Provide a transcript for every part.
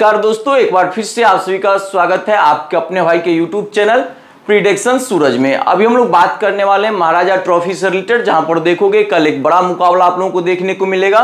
नमस्कार दोस्तों, एक बार फिर से आप सभी का स्वागत है आपके अपने भाई के यूट्यूब चैनल प्रिडिक्शन सूरज में। अभी हम लोग बात करने वाले हैं महाराजा ट्रॉफी से रिलेटेड, जहां पर देखोगे कल एक बड़ा मुकाबला आप लोगों को देखने को मिलेगा।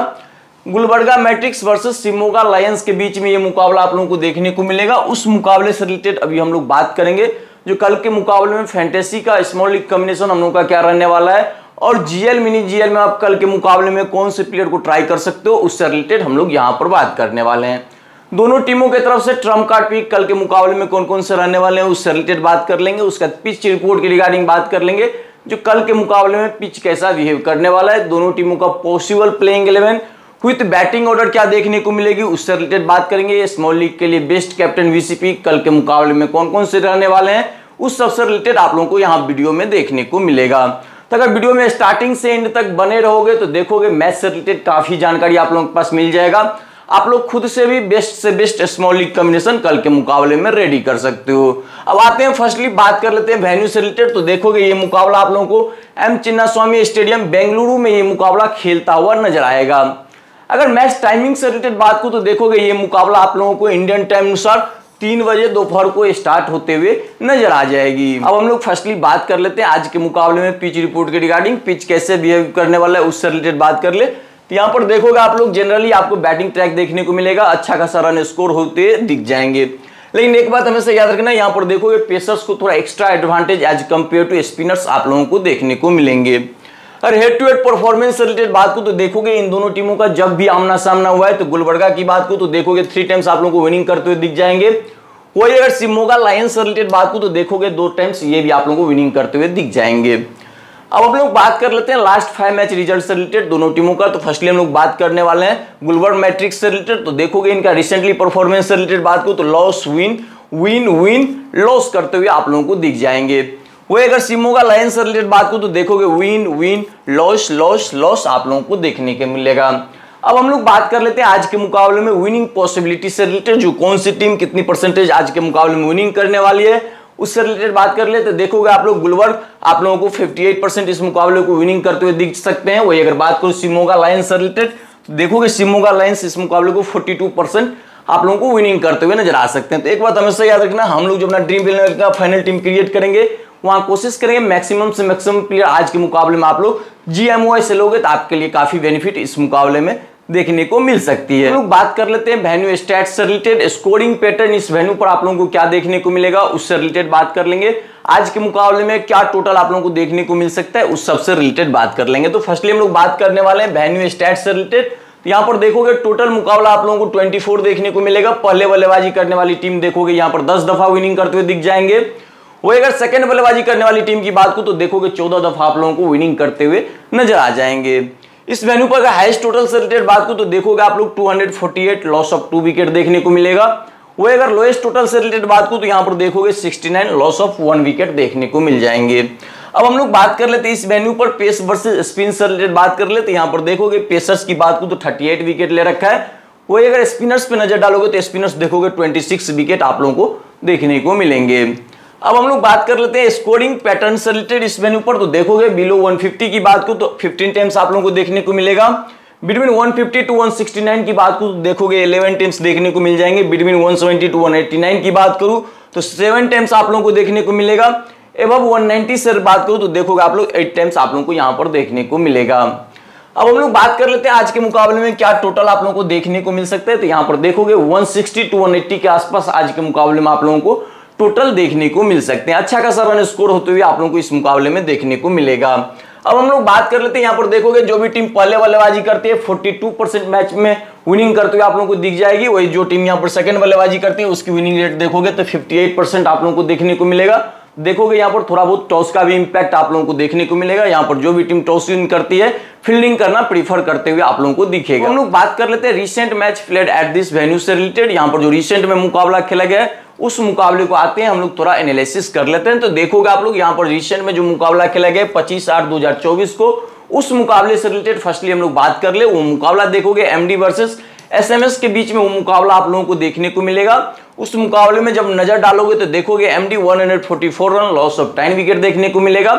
Gulbarga matrix versus Shimoga Lions के बीच में ये मुकाबला आप लोगों को देखने को मिलेगा। उस मुकाबले से रिलेटेड अभी हम लोग बात करेंगे, जो कल के मुकाबले में फैंटेसी का स्मॉल लीग कॉम्बिनेशन हम लोग का क्या रहने वाला है, और जीएल मिनी जीएल में आप कल के मुकाबले में कौन से प्लेयर को ट्राई कर सकते हो, उससे रिलेटेड हम लोग यहाँ पर बात करने वाले हैं। दोनों टीमों की तरफ से ट्रम्प कार्ड पिक कल के मुकाबले में कौन कौन से रहने वाले हैं, उससे रिलेटेड बात कर लेंगे। उसके बाद पिच रिपोर्ट की रिगार्डिंग बात कर लेंगे, जो कल के मुकाबले में पिच कैसा बिहेव करने वाला है, दोनों टीमों का possible playing 11 with batting order क्या देखने को मिलेगी, उससे रिलेटेड बात करेंगे। स्मॉल लीग के लिए बेस्ट कैप्टन वीसीपी कल के मुकाबले में कौन कौन से रहने वाले हैं, उस सबसे रिलेटेड आप लोगों को यहाँ वीडियो में देखने को मिलेगा। तो अगर वीडियो में स्टार्टिंग से एंड तक बने रहोगे तो देखोगे मैच से रिलेटेड काफी जानकारी आप लोगों के पास मिल जाएगा। आप लोग खुद से भी बेस्ट से बेस्ट स्मॉल लीग कॉम्बिनेशन कल के मुकाबले में रेडी कर सकते हो। अब आते हैं, फर्स्टली बात कर लेते हैं वेन्यू से रिलेटेड। तो देखोगे ये मुकाबला आप लोगों को एम चिन्नास्वामी स्टेडियम बेंगलुरु में ये मुकाबला खेलता हुआ नजर आएगा। अगर मैच टाइमिंग से रिलेटेड बात को तो देखोगे ये मुकाबला आप लोगों को इंडियन टाइम अनुसार 3 बजे दोपहर को स्टार्ट होते हुए नजर आ जाएगी। अब हम लोग फर्स्टली बात कर लेते हैं आज के मुकाबले में पिच रिपोर्ट के रिगार्डिंग, पिच कैसे बिहेव करने वाला है उससे रिलेटेड बात कर ले। तो यहाँ पर देखोगे आप लोग जनरली आपको बैटिंग ट्रैक देखने को मिलेगा, अच्छा खासा रन स्कोर होते दिख जाएंगे। लेकिन एक बात हमेशा याद रखना, यहाँ पर देखोगे पेसर्स को थोड़ा extra advantage as compared to spinners आप लोगों को देखने को मिलेंगे। और हेड टू हेड परफॉर्मेंस से रिलेटेड बात को तो देखोगे इन दोनों टीमों का जब भी आमना सामना हुआ है, तो गुलबर्गा की बात को तो देखोगे 3 टाइम्स आप लोगों को विनिंग करते हुए दिख जाएंगे। वही अगर शिमोगा लायंस से रिलेटेड बात को तो देखोगे 2 टाइम्स ये भी आप लोगों को विनिंग करते हुए दिख जाएंगे। अब हम लोग बात कर लेते हैं लास्ट 5 मैच रिजल्ट से रिलेटेड दोनों टीमों का। तो फर्स्टली हम लोग बात करने वाले हैं गुलबर्गा मैट्रिक्स से रिलेटेड। तो देखोगे इनका रिसेंटली परफॉर्मेंस से रिलेटेड बात को तो loss win win win loss करते हुए आप लोगों को दिख जाएंगे। वही अगर शिमोगा लायंस से रिलेटेड बात को तो देखोगे win win loss loss loss आप लोगों को देखने को मिलेगा। अब हम लोग बात कर लेते हैं आज के मुकाबले में विनिंग पॉसिबिलिटी से रिलेटेड, जो कौन सी टीम कितनी परसेंटेज आज के मुकाबले में विनिंग करने वाली है उससे रिलेटेड बात कर ले। तो देखोगे आप लोग गुलबर्ग आप लोगों को 58% इस मुकाबले को विनिंग करते हुए दिख सकते हैं। वही अगर बात करो शिमोगा लायंस से रिलेटेड तो देखोगे शिमोगा लायंस इस मुकाबले को 42% आप लोगों को विनिंग करते हुए नजर आ सकते हैं। तो एक बात हमेशा याद रखना, हम लोग जो अपना ड्रीम 11 का फाइनल टीम क्रिएट करेंगे वहां कोशिश करेंगे मैक्सिमम से मैक्सिमम प्लेयर आज के मुकाबले में आप लोग GMOI से लोगे, तो आपके लिए काफी बेनिफिट इस मुकाबले में देखने को मिल सकती है। हम लोग बात कर लेते हैं वेन्यू स्टैट्स से रिलेटेड, स्कोरिंग पैटर्न इस वेन्यू पर आप लोगों को क्या देखने को मिलेगा उससे रिलेटेड बात कर लेंगे। आज के मुकाबले में क्या टोटल आप लोगों को देखने को मिल सकता है उस सबसे रिलेटेड बात कर लेंगे। तो फर्स्टली हम लोग बात करने वाले हैं वेन्यू स्टैट्स से रिलेटेड। तो यहाँ पर देखोगे टोटल मुकाबला आप लोगों को 24 देखने को मिलेगा। पहले बल्लेबाजी करने वाली टीम देखोगे यहाँ पर 10 दफा विनिंग करते हुए दिख जाएंगे। वही अगर सेकंड बल्लेबाजी करने वाली टीम की बात को तो देखोगे 14 दफा आप लोगों को विनिंग करते हुए नजर आ जाएंगे। इस वेन्यू पर हाईएस्ट टोटल से रिलेटेड बात को तो देखोगे आप लोग 248 लॉस ऑफ 2 विकेट देखने को मिलेगा। वही अगर लोएस्ट टोटल से रिलेटेड बात को तो यहाँ पर देखोगे 69 लॉस ऑफ 1 विकेट देखने को मिल जाएंगे। अब हम लोग बात कर लेते हैं इस वेन्यू पर पेस वर्सेस स्पिन से रिलेटेड बात कर लेते हैं। यहाँ पर देखोगे पेसर्स की बात को तो 38 विकेट ले रखा है। वही अगर स्पिनर्स पे नजर डालोगे तो स्पिनर्स देखोगे 26 विकेट आप लोगों को देखने को मिलेंगे। अब हम लोग बात कर लेते हैं स्कोरिंग पैटर्न से रिलेटेड इस वेन्यू पर। तो देखोगे बिलो 150 की बात को तो 15 टाइम्स आप लोगों को देखने को मिलेगा। बिटवीन 150 टू 169 की बात को तो देखोगे 11 टाइम्स देखने को मिल जाएंगे। बिटवीन 170 टू 189 की बात करूं तो 7 टाइम्स आप लोगों को देखने को मिलेगा। एबव 190 से बात करूं तो देखोगे आप लोग 8 टाइम्स आप लोगों को यहाँ पर देखने को मिलेगा। अब हम लोग बात कर लेते हैं आज के मुकाबले में क्या टोटल आप लोगों को देखने को मिल सकता है। तो यहाँ पर देखोगे 160 टू 180 के आसपास आज के मुकाबले में आप लोगों को टोटल देखने को मिल सकते हैं। अच्छा खासा रन स्कोर होते हुए आप लोगों को इस मुकाबले में देखने को मिलेगा। अब हम लोग बात कर लेते हैं, यहाँ पर देखोगे जो भी टीम पहले बल्लेबाजी करती है 42% मैच में विनिंग करते हुए आप लोगों को दिख जाएगी। वही जो टीम यहाँ पर सेकंड बल्लेबाजी करती है उसकी विनिंग रेट देखोगे तो 58% आप लोगों को देखने को मिलेगा। देखोगे यहाँ पर थोड़ा बहुत टॉस का भी इंपैक्ट आप लोगों को देखने को मिलेगा। यहाँ पर जो भी टीम टॉस विन करती है फील्डिंग करना प्रीफर करते हुए आप लोगों को दिखेगा। हम लोग बात कर लेते हैं recent match played at this venue से रिलेटेड। यहाँ पर जो रिसेंट में मुकाबला खेला गया है उस मुकाबले को आते हैं हम लोग थोड़ा एनालिसिस कर लेते हैं। तो देखोगे आप लोग यहाँ पर रिसेंट में जो मुकाबला खेला गया 25/8/2024 को, उस मुकाबले से रिलेटेड फर्स्टली हम लोग बात कर ले। वो मुकाबला देखोगे एमडी वर्सेस SMS के बीच में वो मुकाबला आप लोगों को देखने को मिलेगा। उस मुकाबले में जब नजर डालोगे तो देखोगे MD 144 run loss of 10 wicket देखने को मिलेगा।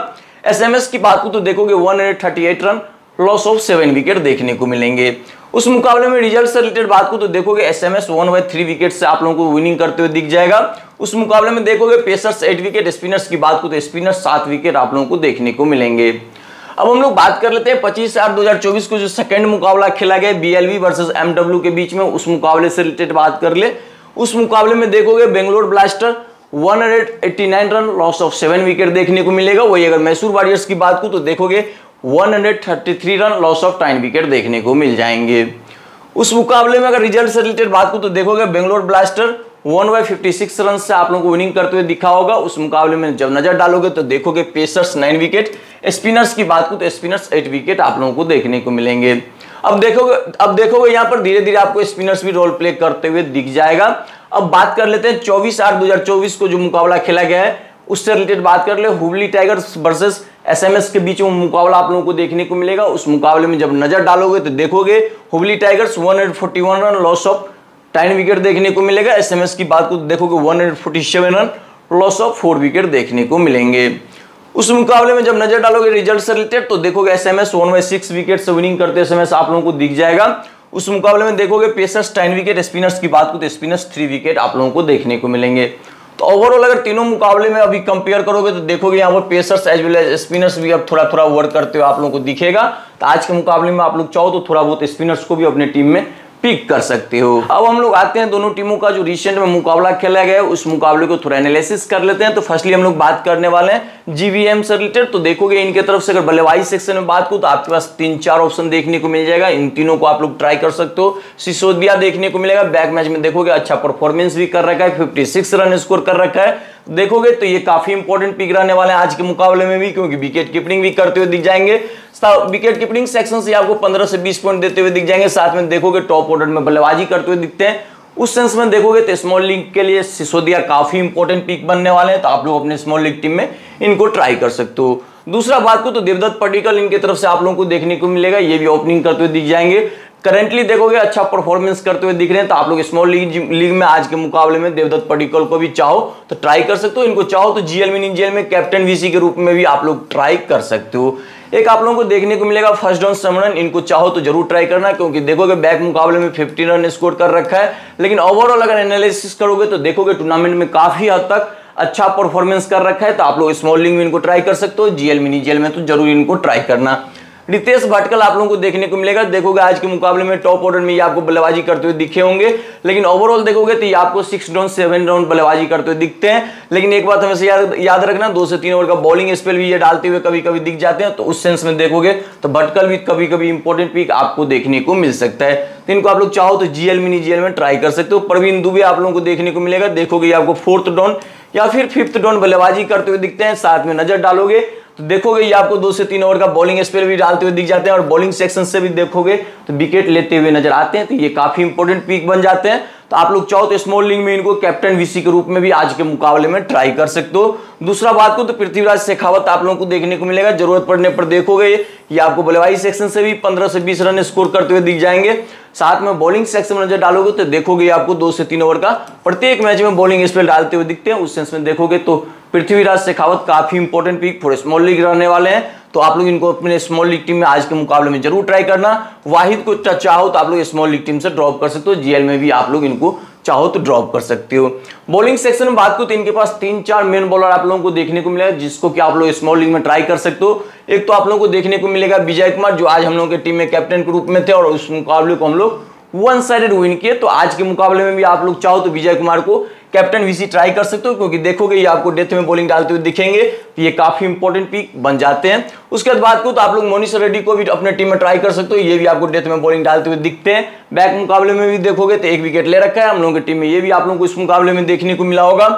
SMS की बात को तो देखोगे 138 रन लॉस ऑफ 7 विकेट देखने को मिलेंगे। उस मुकाबले में रिजल्ट से रिलेटेड बात को तो देखोगे एसएमएस 1/3 विकेट से आप लोगों को विनिंग करते हुए दिख जाएगा। उस मुकाबले में देखोगे पेसर्स 8 विकेट, स्पिनर्स की बात को तो स्पिनर्स 7 विकेट आप लोगों को देखने को मिलेंगे। अब हम लोग बात कर लेते हैं 25/8/2024 को जो सेकंड मुकाबला खेला गया बीएलवी वर्सेस एमडब्ल्यू के बीच में, उस मुकाबले से रिलेटेड बात कर ले। उस मुकाबले में देखोगे Bangalore blaster 189 run, loss of 7 wicket देखने को मिलेगा। वही अगर मैसूर वॉरियर्स की बात को तो देखोगे 133 रन, लॉस ऑफ 9 विकेट देखने को मिल जाएंगे। उस मुकाबले में अगर रिजल्ट से रिलेटेड बात को तो देखोगे बेंगलोर ब्लास्टर 1/56 रन से आप लोगों को विनिंग करते हुए दिखा होगा। उस मुकाबले में जब नजर डालोगे तो देखोगे पेसर्स 9 विकेट, स्पिनर्स की बात को तो स्पिनर्स 8 विकेट आप लोगों को देखने को मिलेंगे। अब देखोगे यहाँ पर धीरे धीरे आपको स्पिनर्स भी रोल प्ले करते हुए दिख जाएगा। अब बात कर लेते हैं 24/8/2024 को जो मुकाबला खेला गया है उससे रिलेटेड बात कर ले। हुबली टाइगर्स वर्सेस एसएमएस के बीच में मुकाबला आप लोगों को देखने को मिलेगा। उस मुकाबले में जब नजर डालोगे तो देखोगे Hubli tigers 141 run, loss of 10 wicket देखने को मिलेगा। एसएमएस की बात को देखोगे 147 रन, लॉस ऑफ 4 विकेट देखने को मिलेंगे। उस मुकाबले में जब नजर डालोगे रिजल्ट से रिलेटेड तो देखोगे एसएमएस 1/6 विकेट से विनिंग करते एसएमएस आप लोगों को दिख जाएगा। उस मुकाबले में देखोगे पेसर्स 10 विकेट, स्पिनर्स की बात को तो स्पिनर्स 3 विकेट आप लोगों को देखने को मिलेंगे। तो ओवरऑल अगर तीनों मुकाबले में अभी कंपेयर करोगे तो देखोगे यहाँ पर pacers as well as spinners भी अब थोड़ा थोड़ा वर्क करते हुए आप लोगों को दिखेगा। तो आज के मुकाबले में आप लोग चाहो तो थोड़ा बहुत स्पिनर्स को भी अपने टीम में पिक कर सकते हो। अब हम लोग आते हैं दोनों टीमों का जो रिसेंट में मुकाबला खेला गया है उस मुकाबले को थोड़ा एनालिसिस कर लेते हैं। तो फर्स्टली हम लोग बात करने वाले हैं जीवीएम से रिलेटेड। तो देखोगे इनके तरफ से अगर बल्लेबाजी सेक्शन में बात करूं तो आपके पास 3-4 ऑप्शन देखने को मिल जाएगा। इन तीनों को आप लोग ट्राई कर सकते हो। सिसोदिया देखने को मिलेगा, बैक मैच में देखोगे अच्छा परफॉर्मेंस भी कर रखा है, 56 रन स्कोर कर रखा है। देखोगे तो ये काफी इंपॉर्टेंट पिक रहने वाले हैं आज के मुकाबले में भी, क्योंकि विकेट कीपिंग भी करते हुए दिख जाएंगे। विकेट कीपिंग सेक्शन से आपको 15 से 20 पॉइंट देते हुए दिख जाएंगे। साथ में देखोगे टॉप ऑर्डर में बल्लेबाजी करते हुए दिखते हैं। उस सेंस में देखोगे तो स्मॉल लीग के लिए सिसोदिया काफी इंपॉर्टेंट पिक बनने वाले हैं। तो आप लोग अपने स्मॉल लीग टीम में इनको ट्राई कर सकते हो। दूसरा बात को तो देवदत्त पडिक्कल इनके तरफ से आप लोगों को देखने को मिलेगा, ये भी ओपनिंग करते हुए दिख जाएंगे। करंटली देखोगे अच्छा परफॉर्मेंस करते हुए दिख रहे हैं। तो आप लोग स्मॉल लीग में आज के मुकाबले में देवदत्त पडिक्कल को भी चाहो तो ट्राई कर सकते हो। इनको चाहो तो जीएल मिनी जीएल में कैप्टन वीसी के रूप में भी आप लोग ट्राई कर सकते हो। एक आप लोगों को देखने को मिलेगा फर्स्ट डाउन समरन, इनको चाहो तो जरूर ट्राई करना, क्योंकि देखोगे बैक मुकाबले में 50 रन स्कोर कर रखा है। लेकिन ओवरऑल अगर एनालिसिस करोगे तो देखोगे टूर्नामेंट में काफी हद तक अच्छा परफॉर्मेंस कर रखा है। तो आप लोग स्मॉल लीग में इनको ट्राई कर सकते हो, जीएल मिनी जीएल में तो जरूर इनको ट्राई करना। रितेश भटकल आप लोगों को देखने को मिलेगा। देखोगे आज के मुकाबले में टॉप ऑर्डर में ये आपको बल्लेबाजी करते हुए दिखे होंगे, लेकिन ओवरऑल देखोगे तो ये आपको 6 डाउन 7 राउंड बल्लेबाजी करते हुए दिखते हैं। लेकिन एक बात हमेशा याद रखना, 2 से 3 ओवर का बॉलिंग स्पेल भी ये डालते हुए कभी कभी दिख जाते हैं। तो उस सेंस में देखोगे तो भटकल भी कभी कभी इंपॉर्टेंट पिक आपको देखने को मिल सकता है। तो इनको आप लोग चाहो तो जीएल मिनी जीएल में ट्राई कर सकते हो। प्रवीण दुबे आप लोगों को देखने को मिलेगा। देखोगे ये आपको 4th डाउन या फिर 5th डाउन बल्लेबाजी करते हुए दिखते हैं। साथ में नजर डालोगे तो देखोगे ये आपको 2 से 3 ओवर का बॉलिंग स्पेल भी डालते हुए दिख जाते हैं, और बॉलिंग सेक्शन से भी देखोगे तो विकेट लेते हुए नजर आते हैं। तो ये काफी इंपॉर्टेंट पिक बन जाते हैं। तो आप लोग चाहो तो स्मॉल लीग में इनको कैप्टन वीसी के रूप में भी आज के मुकाबले में ट्राई कर सकते हो। दूसरा बात को तो पृथ्वीराज शेखावत आप लोगों को देखने को मिलेगा। जरूरत पड़ने पर देखोगे ये आपको बल्लेबाजी सेक्शन से भी 15 से 20 रन स्कोर करते हुए दिख जाएंगे। साथ में बॉलिंग सेक्शन में नजर डालोगे तो देखोगे आपको 2 से 3 ओवर का प्रत्येक मैच में बॉलिंग स्पेल डालते हुए दिखते हैं। उस सेंस में देखोगे तो पृथ्वीराज शेखावत काफी important pick for small league रहने वाले हैं। तो आप लोग इनको अपने स्मॉल लीग टीम में आज के मुकाबले में जरूर ट्राई करना। वाहिद को चाहो तो आप लोग स्मॉल लीग टीम से ड्रॉप कर सकते हो, जीएल में भी आप लोग इनको चाहो तो ड्रॉप कर सकते हो। बॉलिंग सेक्शन में बात करो तो इनके पास 3-4 मेन बॉलर आप लोगों को देखने को मिलेगा, जिसको कि आप लोग स्मॉल लीग में ट्राई कर सकते हो। एक तो आप लोगों को देखने को मिलेगा विजय कुमार, जो आज हम लोगों के टीम में कैप्टन के रूप में थे और उस मुकाबले को हम लोग 1 साइडेड विन किए। तो आज के मुकाबले में भी आप लोग चाहो तो विजय कुमार को कैप्टन वीसी ट्राई कर सकते हो, क्योंकि देखोगे ये आपको डेथ में बॉलिंग डालते हुए दिखेंगे। तो ये काफी इंपॉर्टेंट पिक बन जाते हैं। उसके बाद बात करो तो आप लोग मोनिश रेड्डी को भी अपने टीम में ट्राई कर सकते हो। ये भी आपको डेथ में बॉलिंग डालते हुए दिखते हैं। बैक मुकाबले में भी देखोगे तो 1 विकेट ले रखा है हम लोगों की टीम में, ये भी आप लोगों को इस मुकाबले में देखने को मिला होगा।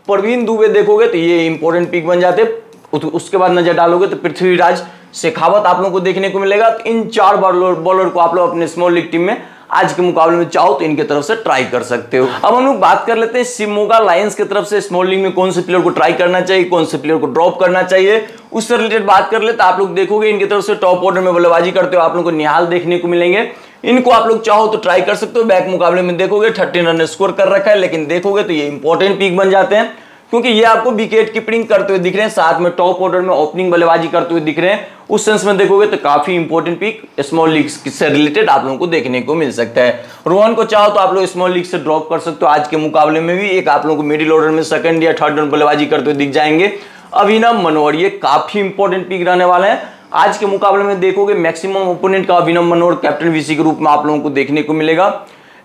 प्रवीण दुबे देखोगे तो ये इंपॉर्टेंट पिक बन जाते हैं। उसके बाद नजर डालोगे तो पृथ्वीराज शेखावत आप लोगों को देखने को मिलेगा। तो इन 4 बॉलर को आप लोग अपने स्मॉल लीग टीम में आज के मुकाबले में चाहो तो इनके तरफ से ट्राई कर सकते हो। अब हम लोग बात कर लेते हैं शिमोगा लायंस की तरफ से स्मॉल लीग में कौन से प्लेयर को ट्राई करना चाहिए, कौन से प्लेयर को ड्रॉप करना चाहिए, उससे रिलेटेड बात कर ले। तो आप लोग देखोगे इनकी तरफ से टॉप ऑर्डर में बल्लेबाजी करते हो आप लोग को निहाल देखने को मिलेंगे। इनको आप लोग चाहो तो ट्राई कर सकते हो। बैक मुकाबले में देखोगे 13 रन स्कोर कर रखा है, लेकिन देखोगे तो ये इंपॉर्टेंट पिक बन जाते हैं, क्योंकि ये आपको विकेट कीपिंग करते हुए दिख रहे हैं, साथ में टॉप ऑर्डर में ओपनिंग बल्लेबाजी करते हुए दिख रहे हैं। उस सेंस में देखोगे तो काफी इंपॉर्टेंट पिक स्मॉल लीग से रिलेटेड आप लोगों को देखने को मिल सकता है। रोहन को चाहो तो आप लोग स्मॉल लीग से ड्रॉप कर सकते हो, आज के मुकाबले में भी एक आप लोगों को मिडिल ऑर्डर में सेकंड या थर्ड रन बल्लेबाजी करते हुए दिख जाएंगे। अभिनव मनोहर ये काफी इंपॉर्टेंट पिक रहने वाला है। आज के मुकाबले में देखोगे मैक्सिमम ओपोनेंट का अभिनव मनोहर कैप्टन वीसी के रूप में आप लोगों को देखने को मिलेगा।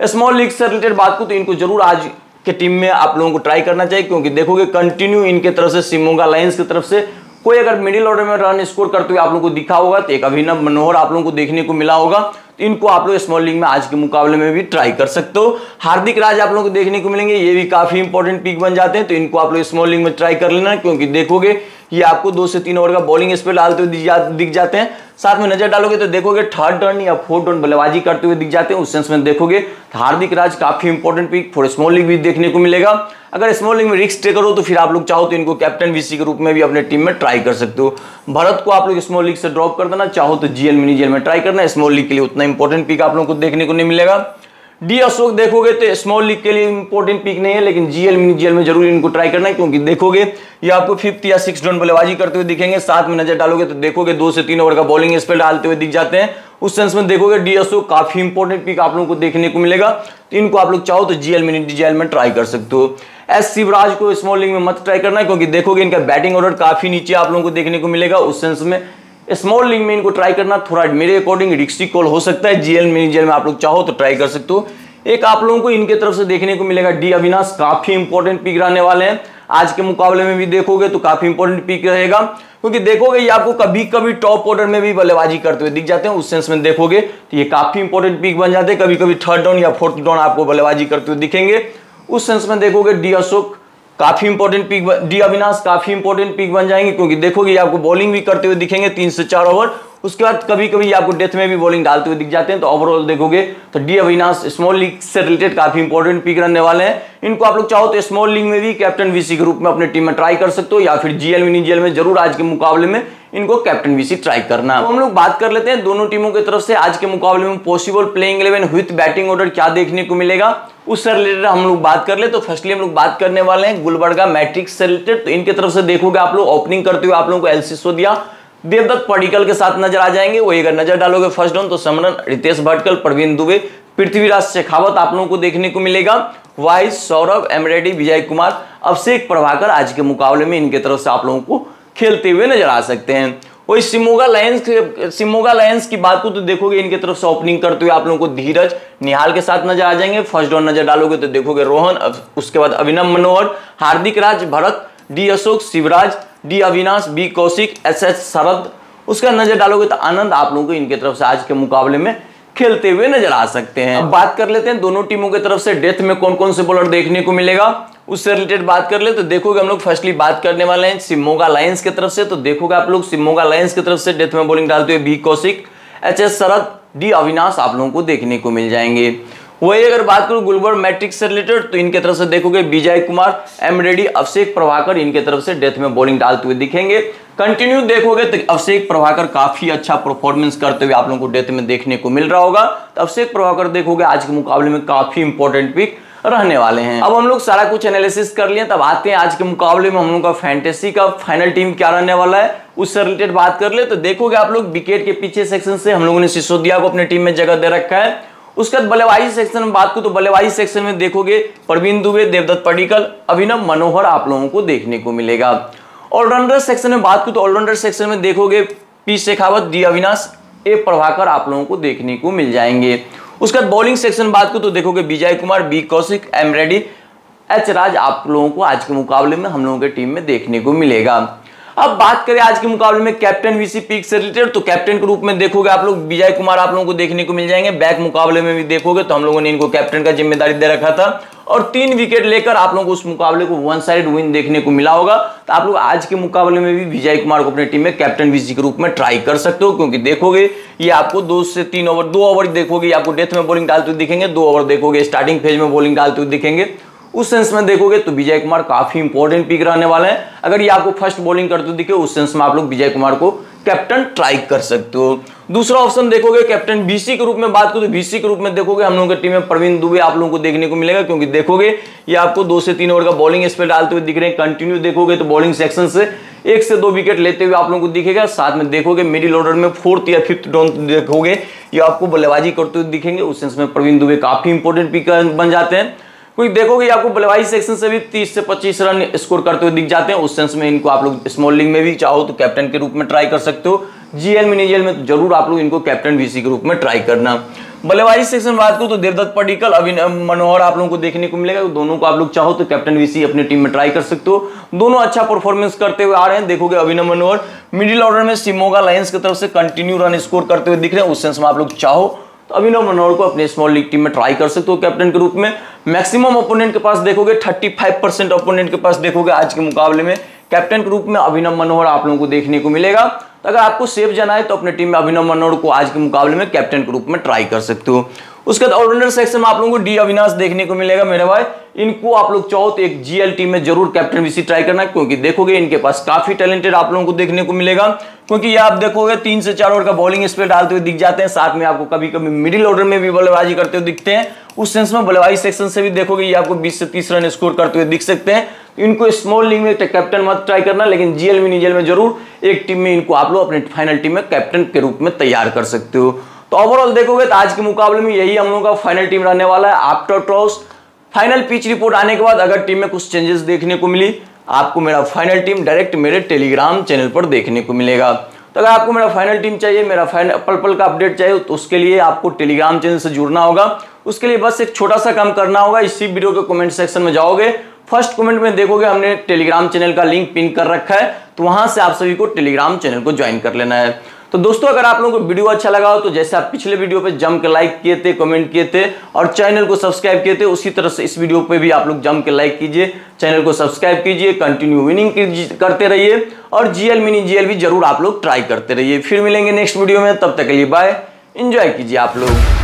स्मॉल लीग से रिलेटेड बात को तो इनको जरूर आज के टीम में आप लोगों को ट्राई करना चाहिए, क्योंकि देखोगे कंटिन्यू इनके तरफ से शिमोगा लायंस की तरफ से कोई अगर मिडिल ऑर्डर में रन स्कोर करते हुए आप लोगों को दिखा होगा तो एक अभिनव मनोहर आप लोगों को देखने को मिला होगा। तो इनको आप लोग स्मॉल लीग में आज के मुकाबले में भी ट्राई कर सकते हो। हार्दिक राज आप लोगों को देखने को मिलेंगे, ये भी काफी इंपॉर्टेंट पिक बन जाते हैं, तो इनको आप लोग स्मॉल लीग में ट्राई कर लेना, क्योंकि देखोगे ये आपको 2 से 3 ओवर का बॉलिंग स्पेल डालते हुए दिख जाते हैं। साथ में नजर डालोगे तो देखोगे थर्ड रन या फोर्थ रन बल्लेबाजी करते हुए दिख जाते हैं। उस सेंस में देखोगे हार्दिक राज काफी important pick for small league भी देखने को मिलेगा। अगर स्मॉल लीग में रिस्क टेकर हो तो फिर आप लोग चाहो तो इनको कैप्टन वीसी के रूप में भी अपने टीम में ट्राई कर सकते हो। भरत को आप लोग स्मॉल लीग से ड्रॉप कर देना, चाहो तो जीएल मिनी जीएल में ट्राई करना। स्मॉल लीग के लिए उतना इंपॉर्टेंट पिक आप लोगों को देखने को नहीं मिलेगा। डी अशोक देखोगे तो स्मॉल लीग के लिए इंपॉर्टेंट पिक नहीं है, लेकिन जीएल मिनी जीएल में जरूर इनको ट्राई करना है, क्योंकि देखोगे ये आपको 5th या 6th रन बल्लेबाजी करते हुए दिखेंगे। साथ में नजर डालोगे तो देखोगे 2 से 3 ओवर का बॉलिंग स्पेल डालते हुए दिख जाते हैं। उस सेंस में देखोगे डी अशोक काफी इंपॉर्टेंट पिक आप लोगों को देखने को मिलेगा, तो इनको आप लोग चाहो तो जीएल मिनी जीएल में ट्राई कर सकते हो। एस शिवराज को स्मॉल लीग में मत ट्राई करना है, क्योंकि देखोगे इनका बैटिंग ऑर्डर काफी नीचे आप लोगों को देखने को मिलेगा। उस सेंस में स्मॉल लीग में इनको ट्राई करना थोड़ा मेरे अकॉर्डिंग रिस्की कॉल हो सकता है। जीएल मिनी जीएल में आप लोग चाहो तो ट्राई कर सकते हो। एक आप लोगों को इनके तरफ से देखने को मिलेगा डी अविनाश, काफी इंपॉर्टेंट पिक रहने वाले हैं। आज के मुकाबले में भी देखोगे तो काफी इंपॉर्टेंट पिक रहेगा, क्योंकि देखोगे ये आपको कभी कभी टॉप ऑर्डर में भी बल्लेबाजी करते हुए दिख जाते हैं। उस सेंस में देखोगे तो ये काफी इंपॉर्टेंट पिक बन जाते हैं। कभी कभी थर्ड डाउन या फोर्थ डाउन आपको बल्लेबाजी करते हुए दिखेंगे। उस सेंस में देखोगे डी अशोक काफी इंपॉर्टेंट पिक, डी अविनाश काफी इंपॉर्टेंट पिक बन जाएंगे, क्योंकि देखोगे ये आपको बॉलिंग भी करते हुए दिखेंगे 3 से 4 ओवर। उसके बाद कभी कभी आपको डेथ में भी बॉलिंग डालते हुए दिख जाते हैं। तो ओवरऑल देखोगे तो डी अविनाश स्मॉल लीग से रिलेटेड काफी इंपॉर्टेंट पिक रहने वाले हैं। इनको आप लोग चाहो तो स्मॉल लीग में भी कैप्टन वीसी के रूप में अपने टीम में ट्राई कर सकते हो, या फिर जीएल मिनी जीएल में जरूर आज के मुकाबले में इनको कैप्टन वीसी ट्राई करना। तो हम लोग बात कर लेते हैं दोनों टीमों की तरफ से आज के मुकाबले में possible playing 11 with batting order क्या देखने को मिलेगा, उससे रिलेटेड हम लोग बात कर ले। तो फर्स्टली हम लोग बात करने वाले हैं गुलबर्गा मैट्रिक्स से रिलेटेड। तो इनके तरफ से देखोगे आप लोग ओपनिंग करते हुए आप लोगों को एलसी सोदिया, देवदत्त पडिक्कल के साथ नजर आ जाएंगे। वही अगर नजर डालोगे फर्स्ट डाउन तो समरन, रितेश भटकल, प्रवीण दुबे, पृथ्वीराज शेखावत आप लोगों को देखने को मिलेगा। वाइस, सौरभ, एमरेडी, विजय कुमार, अभिषेक प्रभाकर आज के मुकाबले में इनके तरफ से आप लोगों को खेलते हुए नजर आ सकते हैं। वही शिमोगा लायंस की बात को तो देखोगे इनके तरफ से ओपनिंग करते हुए आप लोगों को धीरज निहाल के साथ नजर आ जाएंगे। फर्स्ट डाउन नजर डालोगे तो देखोगे रोहन, उसके बाद Abhinav Manohar, Hardik Raj, Bharat, D Ashok, Shivraj, D Avinash, B Kaushik, S Sharad. उसका नजर डालोगे तो आनंद आप लोगों को इनके तरफ से आज के मुकाबले में खेलते हुए नजर आ सकते हैं। अब बात कर लेते हैं दोनों टीमों की तरफ से डेथ में कौन कौन से बॉलर देखने को मिलेगा, उससे रिलेटेड बात कर ले। तो देखोगे हम लोग फर्स्टली बात करने वाले हैं शिमोगा लायंस की तरफ से। तो देखोगे आप लोग शिमोगा लायंस की तरफ से डेथ में बॉलिंग डालते हुए बी कौशिक, एच शरद, डी अविनाश आप लोगों को देखने को मिल जाएंगे। वही अगर बात करूं गुलबर्ग मैट्रिक्स से रिलेटेड तो इनके तरफ से देखोगे विजय कुमार, एम रेड्डी, अभिषेक प्रभाकर इनके तरफ से डेथ में बॉलिंग डालते हुए दिखेंगे। कंटिन्यू देखोगे तो अभिषेक प्रभाकर काफी अच्छा परफॉर्मेंस करते हुए आप लोगों को डेथ में देखने को मिल रहा होगा। तो अभिषेक प्रभाकर देखोगे आज के मुकाबले में काफी इंपॉर्टेंट पिक रहने वाले हैं। अब हम लोग सारा कुछ एनालिसिस कर लिए, तब आते हैं आज के मुकाबले में हम लोग का फैंटेसी का फाइनल टीम क्या रहने वाला है, उससे रिलेटेड बात कर ले। तो देखोगे आप लोग विकेट के पीछे सेक्शन से हम लोगों ने सिसोदिया को अपने टीम में जगह दे रखा है। उसके बाद बल्लेबाजी सेक्शन में बात करूं तो बल्लेबाजी सेक्शन में देखोगे प्रवीण दुबे, देवदत्त पडिक्कल, अभिनव मनोहर आप लोगों को देखने को मिलेगा। ऑलराउंडर सेक्शन में बात करूं तो ऑलराउंडर सेक्शन में देखोगे पी शेखावत, डी अविनाश, ए प्रभाकर आप लोगों को देखने को मिल जाएंगे। उसके बाद बॉलिंग सेक्शन में बात करूं तो देखोगे Vijay Kumar, B Kaushik, M Reddy, H Raj आप लोगों को आज के मुकाबले में हम लोगों के टीम में देखने को मिलेगा। अब बात करें आज के मुकाबले में कैप्टन वीसी पिक से रिलेटेड, तो कैप्टन के रूप में देखोगे आप लोग विजय कुमार आप लोगों को देखने को मिल जाएंगे। बैक मुकाबले में भी देखोगे तो हम लोगों ने इनको कैप्टन का जिम्मेदारी दे रखा था और 3 विकेट लेकर आप लोगों को उस मुकाबले को वन साइड विन देखने को मिला होगा। तो आप लोग आज के मुकाबले में भी विजय कुमार को अपने टीम में कैप्टन वीसी के रूप में ट्राई कर सकते हो, क्योंकि देखोगे ये आपको 2 से 3 ओवर, 2 ओवर देखोगे आपको डेथ में बॉलिंग डालते हुए दिखेंगे, 2 ओवर देखोगे स्टार्टिंग फेज में बॉलिंग डालते हुए दिखेंगे। उस सेंस में देखोगे तो विजय कुमार काफी इंपॉर्टेंट पिक रहने वाले हैं। अगर ये आपको फर्स्ट बॉलिंग करते दिखे उस सेंस में आप लोग विजय कुमार को कैप्टन ट्राई कर सकते हो। दूसरा ऑप्शन देखोगे कैप्टन बीसी के रूप में बात करो तो बीसी के रूप में देखोगे हम लोगों की टीम में प्रवीण दुबे आप लोगों को देखने को मिलेगा, क्योंकि देखोगे ये आपको 2 से 3 ओवर का बॉलिंग स्पेल डालते हुए दिख रहे हैं। कंटिन्यू देखोगे तो बॉलिंग सेक्शन से 1 से 2 विकेट लेते हुए आप लोगों को दिखेगा। साथ में देखोगे मिडिल ऑर्डर में 4th या 5th डाउन देखोगे ये आपको बल्लेबाजी करते हुए दिखेंगे। उस सेंस में प्रवीण दुबे काफी इंपॉर्टेंट पिक बन जाते हैं, क्योंकि देखोगे आपको बल्लेबाजी सेक्शन से भी 30 से 25 रन स्कोर करते हुए दिख जाते हैं। उस सेंस में इनको आप लोग स्मॉल लीग में भी चाहो तो कैप्टन के रूप में ट्राई कर सकते हो। जीएल मिनी जीएल में तो जरूर आप लोग इनको कैप्टन वीसी के रूप में ट्राई करना। बल्लेबाजी सेक्शन बात करूं तो देवदत्त पडिक्कल, अभिनव मनोहर आप लोगों को देखने को मिलेगा। दोनों को आप लोग चाहो तो कैप्टन वीसी अपनी टीम में ट्राई कर सकते हो। दोनों अच्छा परफॉर्मेंस करते हुए आ रहे हैं। देखोगे अभिनव मनोहर मिडिल ऑर्डर में शिमोगा लायंस की तरफ से कंटिन्यू रन स्कोर करते हुए दिख रहे हैं। उस सेंस में आप लोग चाहो तो अभिनव मनोहर को अपने स्मॉल लीग टीम में ट्राई कर सकते हो कैप्टन के रूप में। मैक्सिमम ओपोनेंट के पास देखोगे 35% ओपोनेंट के पास देखोगे आज के मुकाबले में कैप्टन के रूप में अभिनव मनोहर आप लोगों को देखने को मिलेगा। तो अगर आपको सेफ जाना है तो अपने टीम में अभिनव मनोहर को आज के मुकाबले में कैप्टन के रूप में ट्राई कर सकते हो। उसके बाद ऑलराउंडर सेक्शन में आप लोगों को डी अविनाश देखने को मिलेगा मेरे भाई। इनको आप लोग चाहो तो एक जीएल टीम में जरूर कैप्टन वीसी ट्राई करना है, क्योंकि देखोगे इनके पास काफी टैलेंटेड आप लोगों को देखने को मिलेगा। क्योंकि ये आप देखोगे 3 से 4 ओवर का बॉलिंग स्पेल डालते हुए दिख जाते हैं। साथ में आपको कभी कभी मिडिल ऑर्डर में भी बल्लेबाजी करते हुए दिखते हैं। उस सेंस में बल्लेबाजी सेक्शन से भी देखोगे ये आपको 20 से 30 रन स्कोर करते हुए दिख सकते हैं। इनको स्मॉल लीग में कैप्टन मत ट्राई करना, लेकिन जीएल मिनी जीएल में जरूर एक टीम में इनको आप लोग अपने फाइनल टीम में कैप्टन के रूप में तैयार कर सकते हो। तो ओवरऑल देखोगे तो आज के मुकाबले में यही हम लोगों का फाइनल टीम रहने वाला है। After toss final pitch report आने के बाद अगर टीम में कुछ चेंजेस देखने को मिली, आपको मेरा फाइनल टीम डायरेक्ट मेरे टेलीग्राम चैनल पर देखने को मिलेगा। तो अगर आपको मेरा फाइनल टीम चाहिए, मेरा फाइनल पल पल का अपडेट चाहिए, तो उसके लिए आपको टेलीग्राम चैनल से जुड़ना होगा। उसके लिए बस एक छोटा सा काम करना होगा। इसी वीडियो के कमेंट सेक्शन में जाओगे, फर्स्ट कमेंट में देखोगे हमने टेलीग्राम चैनल का लिंक पिन कर रखा है, तो वहां से आप सभी को टेलीग्राम चैनल को ज्वाइन कर लेना है। तो दोस्तों अगर आप लोगों को वीडियो अच्छा लगा हो तो जैसे आप पिछले वीडियो पे जम के लाइक किए थे, कमेंट किए थे और चैनल को सब्सक्राइब किए थे, उसी तरह से इस वीडियो पे भी आप लोग जम के लाइक कीजिए, चैनल को सब्सक्राइब कीजिए, कंटिन्यू विनिंग करते रहिए और जीएल मिनी जीएल भी जरूर आप लोग ट्राई करते रहिए। फिर मिलेंगे नेक्स्ट वीडियो में, तब तक के लिए बाय, एंजॉय कीजिए आप लोग।